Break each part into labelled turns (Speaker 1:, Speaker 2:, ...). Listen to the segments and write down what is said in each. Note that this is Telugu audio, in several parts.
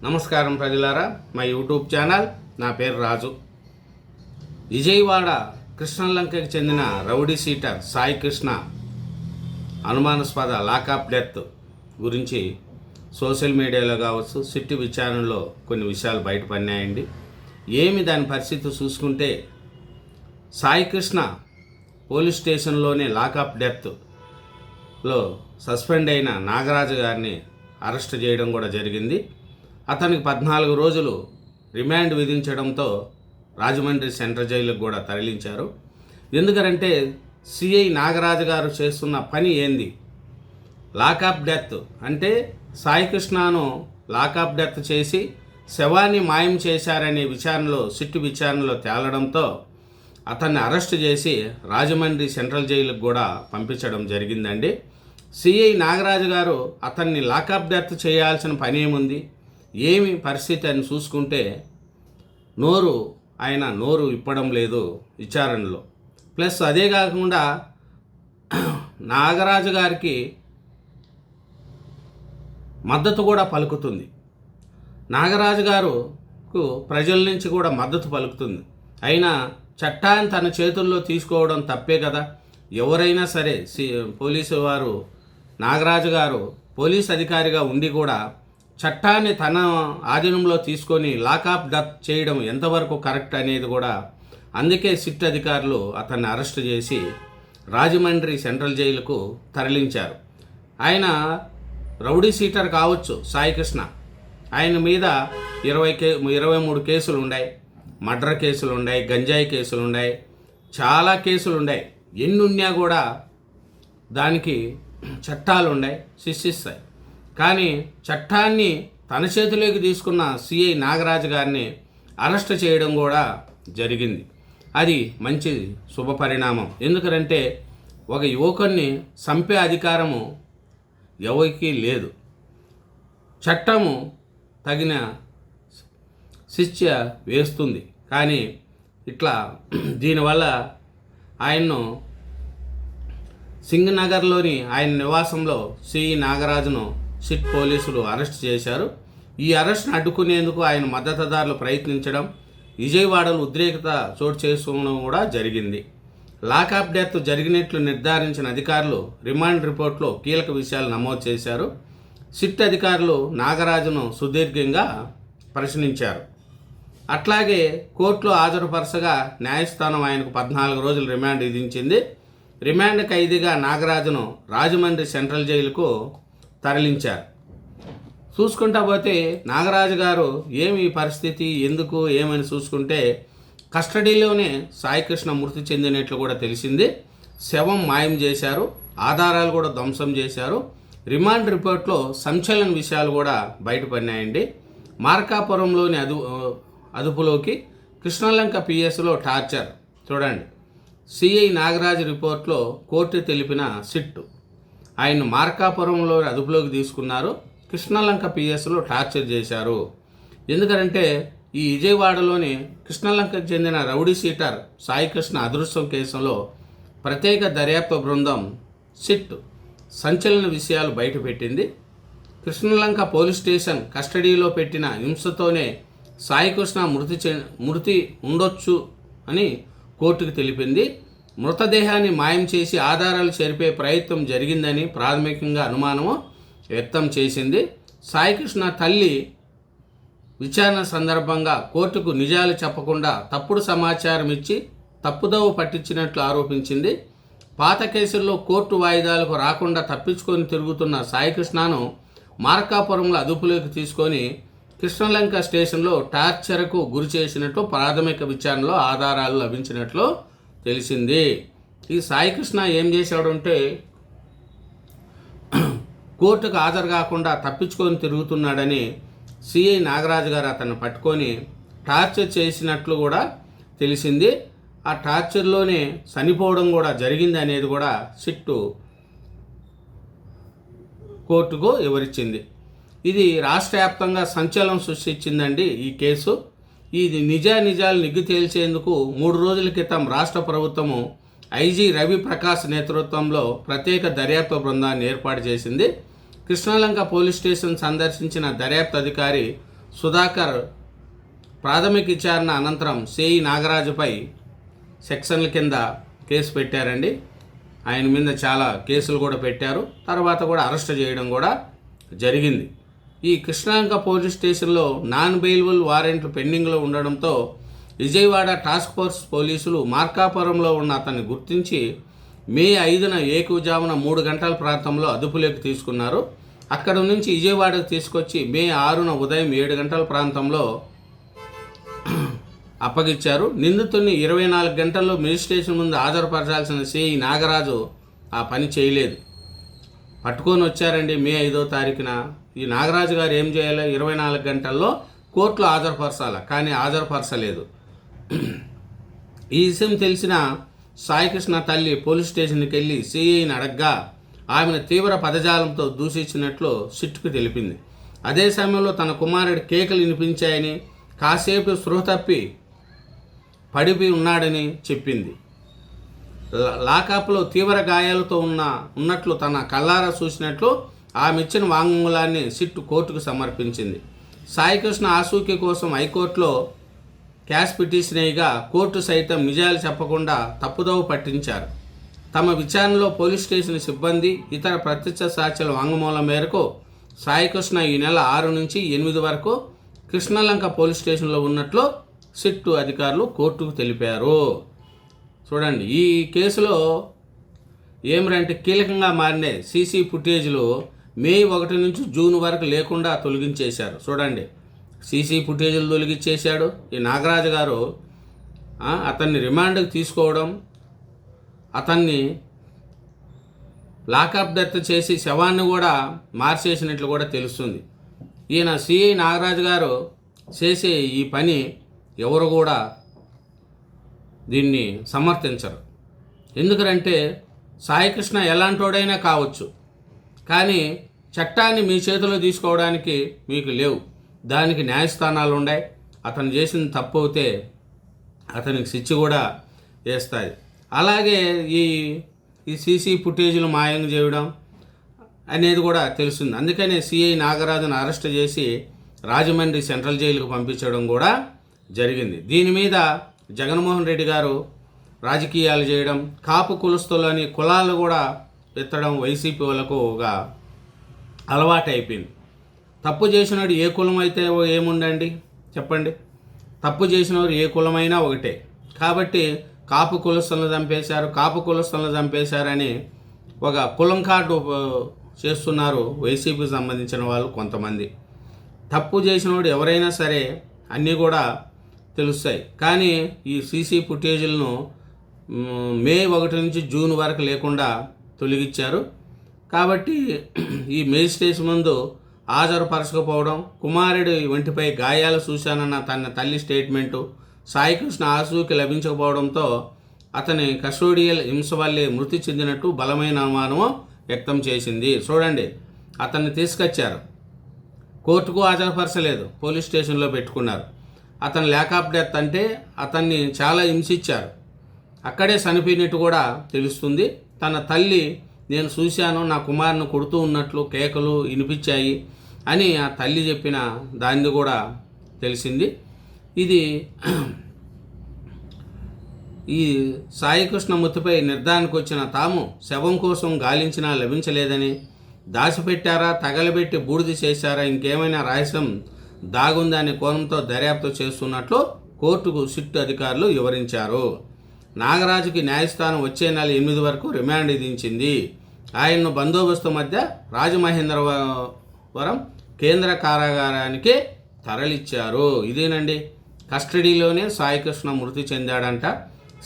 Speaker 1: నమస్కారం ప్రజలారా, మా యూట్యూబ్ ఛానల్. నా పేరు రాజు. విజయవాడ కృష్ణలంకకి చెందిన రౌడీ షీటర్ సాయి కృష్ణ అనుమానాస్పద లాకప్ డెత్ గురించి సోషల్ మీడియాలో కావచ్చు, సిట్టి విచారణలో కొన్ని విషయాలు బయటపడినాయండి. ఏమి దాని పరిస్థితి చూసుకుంటే, సాయి కృష్ణ పోలీస్ స్టేషన్లోనే లాకప్ డెత్లో సస్పెండ్ అయిన నాగరాజు గారిని అరెస్ట్ చేయడం కూడా జరిగింది. అతనికి 14 రోజులు రిమాండ్ విధించడంతో రాజమండ్రి సెంట్రల్ జైలుకు కూడా తరలించారు. ఎందుకంటే సిఐ నాగరాజు గారు చేస్తున్న పని ఏంది? లాకప్ డెత్ అంటే సాయి కృష్ణను లాకప్ డెత్ చేసి శవాన్ని మాయం చేశారనే సిట్టు విచారణలో తేలడంతో అతన్ని అరెస్ట్ చేసి రాజమండ్రి సెంట్రల్ జైలుకు కూడా పంపించడం జరిగిందండి. సిఐ నాగరాజు గారు అతన్ని లాకప్ డెత్ చేయాల్సిన పని ఏముంది, ఏమి పరిస్థితి అని చూసుకుంటే, ఆయన నోరు ఇప్పడం లేదు విచారణలో. ప్లస్ అదే కాకుండా నాగరాజు గారికి మద్దతు కూడా పలుకుతుంది. నాగరాజు గారుకు ప్రజల నుంచి కూడా మద్దతు పలుకుతుంది. అయినా చట్టాన్ని తన చేతుల్లో తీసుకోవడం తప్పే కదా. ఎవరైనా సరే పోలీసు వారు, నాగరాజు గారు పోలీస్ అధికారిగా ఉండి కూడా చట్టాన్ని తన ఆధీనంలో తీసుకొని లాకప్ డెత్ చేయడం ఎంతవరకు కరెక్ట్ అనేది కూడా, అందుకే సిట్ అధికారులు అతన్ని అరెస్ట్ చేసి రాజమండ్రి సెంట్రల్ జైలుకు తరలించారు. ఆయన రౌడీ షీటర్ కావచ్చు సాయి కృష్ణ, ఆయన మీద 23 కేసులు ఉన్నాయి. మర్డర్ కేసులు ఉన్నాయి, గంజాయి కేసులు ఉన్నాయి, చాలా కేసులు ఉన్నాయి. ఎన్ని ఉన్నా కూడా దానికి చట్టాలు ఉన్నాయి, శిక్షిస్తాయి. కానీ చట్టాన్ని తన చేతిలోకి తీసుకున్న సిఐ నాగరాజు గారిని అరెస్ట్ చేయడం కూడా జరిగింది. అది మంచి శుభపరిణామం. ఎందుకంటే ఒక యువకుడిని చంపే అధికారము ఎవరికీ లేదు. చట్టము తగిన శిక్ష వేస్తుంది. కానీ ఇట్లా దీనివల్ల ఆయన్ను సింగనగర్లోని ఆయన నివాసంలో సిఐ నాగరాజును సిట్ పోలీసులు అరెస్ట్ చేశారు. ఈ అరెస్ట్ను అడ్డుకునేందుకు ఆయన మద్దతుదారులు ప్రయత్నించడం, విజయవాడలో ఉద్రేకత చోటు చేసుకోవడం కూడా జరిగింది. లాకప్ డెత్ జరిగినట్లు నిర్ధారించిన అధికారులు రిమాండ్ రిపోర్ట్లో కీలక విషయాలు నమోదు చేశారు. సిట్ అధికారులు నాగరాజును సుదీర్ఘంగా ప్రశ్నించారు. అట్లాగే కోర్టులో హాజరుపరచగా న్యాయస్థానం ఆయనకు 14 రోజులు రిమాండ్ విధించింది. రిమాండ్ ఖైదీగా నాగరాజును రాజమండ్రి సెంట్రల్ జైలుకు తరలించారు. చూసుకుంటా పోతే నాగరాజు గారు ఏమి పరిస్థితి, ఎందుకు ఏమని చూసుకుంటే, కస్టడీలోనే సాయి కృష్ణ మృతి చెందినట్లు కూడా తెలిసింది. శవం మాయం చేశారు, ఆధారాలు కూడా ధ్వంసం చేశారు. రిమాండ్ రిపోర్ట్లో సంచలన విషయాలు కూడా బయటపడినాయండి. మార్కాపురంలోని అదుపులోకి కృష్ణలంక పిఎస్లో టార్చర్. చూడండి, సిఐ నాగరాజు రిపోర్ట్లో కోర్టు తెలిపిన సిట్టు ఆయన మార్కాపురంలో అదుపులోకి తీసుకున్నారు. కృష్ణలంక పిఎస్లో టార్చర్ చేశారు. ఎందుకంటే ఈ విజయవాడలోని కృష్ణలంకకు చెందిన రౌడీ షీటర్ సాయి కృష్ణ అదృష్టం కేసులో ప్రత్యేక దర్యాప్తు బృందం సిట్ సంచలన విషయాలు బయటపెట్టింది. కృష్ణలంక పోలీస్ స్టేషన్ కస్టడీలో పెట్టిన హింసతోనే సాయి కృష్ణ మృతి ఉండొచ్చు అని కోర్టుకు తెలిపింది. మృతదేహాన్ని మాయం చేసి ఆధారాలు చెరిపే ప్రయత్నం జరిగిందని ప్రాథమికంగా అనుమానము వ్యక్తం చేసింది. సాయి కృష్ణ తల్లి విచారణ సందర్భంగా కోర్టుకు నిజాలు చెప్పకుండా తప్పుడు సమాచారం ఇచ్చి తప్పుదోవ పట్టించినట్లు ఆరోపించింది. పాత కేసుల్లో కోర్టు వాయిదాలకు రాకుండా తప్పించుకొని తిరుగుతున్న సాయి కృష్ణను మార్కాపురంలో అదుపులోకి తీసుకొని కృష్ణలంక స్టేషన్లో టార్చర్కు గురి చేసినట్లు ప్రాథమిక విచారణలో ఆధారాలు లభించినట్లు తెలిసింది. ఈ సాయి కృష్ణ ఏం చేశాడంటే, కోర్టుకు హాజరు కాకుండా తప్పించుకొని తిరుగుతున్నాడని సిఐ నాగరాజు గారు అతన్ని పట్టుకొని టార్చర్ చేసినట్లు కూడా తెలిసింది. ఆ టార్చర్లోనే చనిపోవడం కూడా జరిగింది అనేది కూడా సిట్టు కోర్టుకు వివరించింది. ఇది రాష్ట్ర వ్యాప్తంగా సంచలనం సృష్టించిందండి ఈ కేసు. ఇది నిజాలు నిగ్గు తేల్చేందుకు 3 రోజుల క్రితం రాష్ట్ర ప్రభుత్వము ఐజీ రవి ప్రకాష్ నేతృత్వంలో ప్రత్యేక దర్యాప్తు బృందాన్ని ఏర్పాటు చేసింది. కృష్ణలంక పోలీస్ స్టేషన్ సందర్శించిన దర్యాప్తు అధికారి సుధాకర్ ప్రాథమిక విచారణ అనంతరం సిఐ నాగరాజుపై సెక్షన్ల కింద కేసు పెట్టారండి. ఆయన మీద చాలా కేసులు కూడా పెట్టారు. తర్వాత కూడా అరెస్ట్ చేయడం కూడా జరిగింది. ఈ కృష్ణాంక పోలీస్ స్టేషన్లో నాన్ బెయిలబుల్ వారెంట్లు పెండింగ్లో ఉండడంతో విజయవాడ టాస్క్ ఫోర్స్ పోలీసులు మార్కాపురంలో ఉన్న అతన్ని గుర్తించి మే 5న ఏకుజామున 3 గంటల ప్రాంతంలో అదుపులోకి తీసుకున్నారు. అక్కడ నుంచి విజయవాడకు తీసుకొచ్చి మే 6న ఉదయం 7 గంటల ప్రాంతంలో అప్పగించారు. నిందితుడిని 24 గంటల్లో మెజిస్ట్రేషన్ ముందు హాజరుపరచాల్సిన సిఐ నాగరాజు ఆ పని చేయలేదు. పట్టుకొని వచ్చారండి మే 5వ తారీఖున. ఈ నాగరాజు గారు ఏం చేయాలి? 24 గంటల్లో కోర్టులో హాజరుపరచాలి, కానీ హాజరుపరచలేదు. ఈ విషయం తెలిసిన సాయికృష్ణ తల్లి పోలీస్ స్టేషన్కి వెళ్ళి సిఐని అడగ్గా ఆమెను తీవ్ర పదజాలంతో దూషించినట్లు సిట్కు తెలిపింది. అదే సమయంలో తన కుమారుడి కేకలు వినిపించాయని, కాసేపు స్పృహ తప్పి పడిపోయి ఉన్నాడని చెప్పింది. లాకప్లో తీవ్ర గాయాలతో ఉన్నట్లు తన కళ్ళారా చూసినట్లు ఆమె ఇచ్చిన వాంగ్మూలాన్ని సిట్ కోర్టుకు సమర్పించింది. సాయికృష్ణ ఆసూకి కోసం హైకోర్టులో క్యాష్ పిటిషన్ వేయగా కోర్టు సైతం నిజాలు చెప్పకుండా తప్పుదోవ పట్టించారు. తమ విచారణలో పోలీస్ స్టేషన్ సిబ్బంది, ఇతర ప్రత్యక్ష సాక్షుల వాంగ్మూలం మేరకు సాయికృష్ణ ఈ నెల 6 నుంచి 8 వరకు కృష్ణలంక పోలీస్ స్టేషన్లో ఉన్నట్లు సిట్టు అధికారులు కోర్టుకు తెలిపారు. చూడండి, ఈ కేసులో ఏమిటంటే కీలకంగా మారిన సీసీ ఫుటేజ్లు మే 1 నుంచి జూన్ వరకు లేకుండా తొలగించేశారు. చూడండి, సీసీ ఫుటేజీలు తొలగించేశాడు. ఈ నాగరాజు గారు అతన్ని రిమాండ్కి తీసుకోవడం, అతన్ని లాకప్ డెత్ చేసి శవాన్ని కూడా మార్చేసినట్లు కూడా తెలుస్తుంది. ఈయన సిఐ నాగరాజు గారు చేసే ఈ పని ఎవరు కూడా దీన్ని సమర్థించరు. ఎందుకంటే సాయికృష్ణ ఎలాంటోడైనా కావచ్చు, కానీ చట్టాన్ని మీ చేతిలో తీసుకోవడానికి మీకు లేవు. దానికి న్యాయస్థానాలు ఉన్నాయి. అతను చేసిన తప్పు అవుతే అతనికి శిక్ష కూడా వేస్తుంది. అలాగే ఈ సీసీ ఫుటేజీలు మాయం చేయడం అనేది కూడా తెలుస్తుంది. అందుకనే సిఐ నాగరాజును అరెస్ట్ చేసి రాజమండ్రి సెంట్రల్ జైలుకు పంపించడం కూడా జరిగింది. దీని మీద జగన్మోహన్ రెడ్డి గారు రాజకీయాలు చేయడం, కాపు కులస్తులని కులాలు కూడా ఎత్తడం వైసీపీ వాళ్ళకు ఒక అలవాటు అయిపోయింది. తప్పు చేసినవాడు ఏ కులం అయితే ఏముండండి చెప్పండి. తప్పు చేసినవారు ఏ కులమైనా ఒకటే. కాబట్టి కాపు కులస్తులను చంపేశారని ఒక కులం కార్డు చేస్తున్నారు వైసీపీకి సంబంధించిన వాళ్ళు కొంతమంది. తప్పు చేసినవాడు ఎవరైనా సరే అన్నీ కూడా తెలుస్తాయి. కానీ ఈ సీసీ ఫుటేజీలను మే 1 నుంచి జూన్ వరకు లేకుండా తొలగించారు. కాబట్టి ఈ మేజిస్ట్రేట్ ముందు హాజరుపరచకపోవడం, కుమారుడి ఒంటిపై గాయాలు చూశానన్న తన తల్లి స్టేట్మెంటు, సాయికృష్ణ ఆసూకి లభించకపోవడంతో అతని కస్టోడియల్ హింస వల్లే మృతి చెందినట్టు బలమైన అనుమానం వ్యక్తం చేసింది. చూడండి, అతన్ని తీసుకొచ్చారు, కోర్టుకు హాజరుపరచలేదు, పోలీస్ స్టేషన్లో పెట్టుకున్నారు. అతను లాకప్ డెత్ అంటే అతన్ని చాలా హింసించారు. అక్కడే చనిపోయినట్టు కూడా తెలుస్తుంది. తన తల్లి నేను చూశాను, నా కుమారుని కొడుతూ ఉన్నట్లు కేకలు వినిపించాయి అని ఆ తల్లి చెప్పిన దాన్ని కూడా తెలిసింది. ఇది ఈ సాయికృష్ణ మృతిపై నిర్ధారణకు వచ్చిన తాము శవం కోసం గాలించినా లభించలేదని, దాచిపెట్టారా, తగలబెట్టి బూడిద చేశారా, ఇంకేమైనా రహస్యం దాగుందనే కోణంతో దర్యాప్తు చేస్తున్నట్లు కోర్టుకు సిట్ అధికారులు వివరించారు. నాగరాజుకి న్యాయస్థానం వచ్చే నెల 8 వరకు రిమాండ్ విధించింది. ఆయన్ను బందోబస్తు మధ్య రాజమహేంద్రవరం కేంద్ర కారాగారానికి తరలిచ్చారు. ఇదేనండి, కస్టడీలోనే సాయికృష్ణ మృతి చెందాడంట.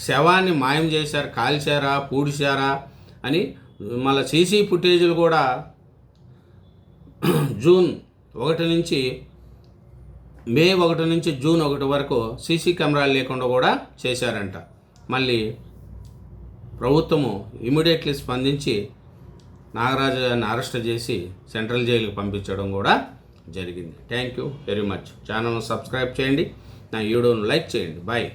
Speaker 1: శవాన్ని మాయం చేశారు, కాల్చారా, పూడ్చారా అని. మళ్ళీ సీసీ ఫుటేజీలు కూడా జూన్ 1 నుంచి మే 1 నుంచి జూన్ 1 వరకు సీసీ కెమెరాలు లేకుండా కూడా చేశారంట. మళ్ళీ ప్రభుత్వము ఇమీడియట్లీ స్పందించి నాగరాజుని అరెస్ట్ చేసి సెంట్రల్ జైలుకి పంపించడం కూడా జరిగింది. Thank you very much. ఛానల్ను సబ్స్క్రైబ్ చేయండి, నా వీడియోను లైక్ చేయండి. బాయ్.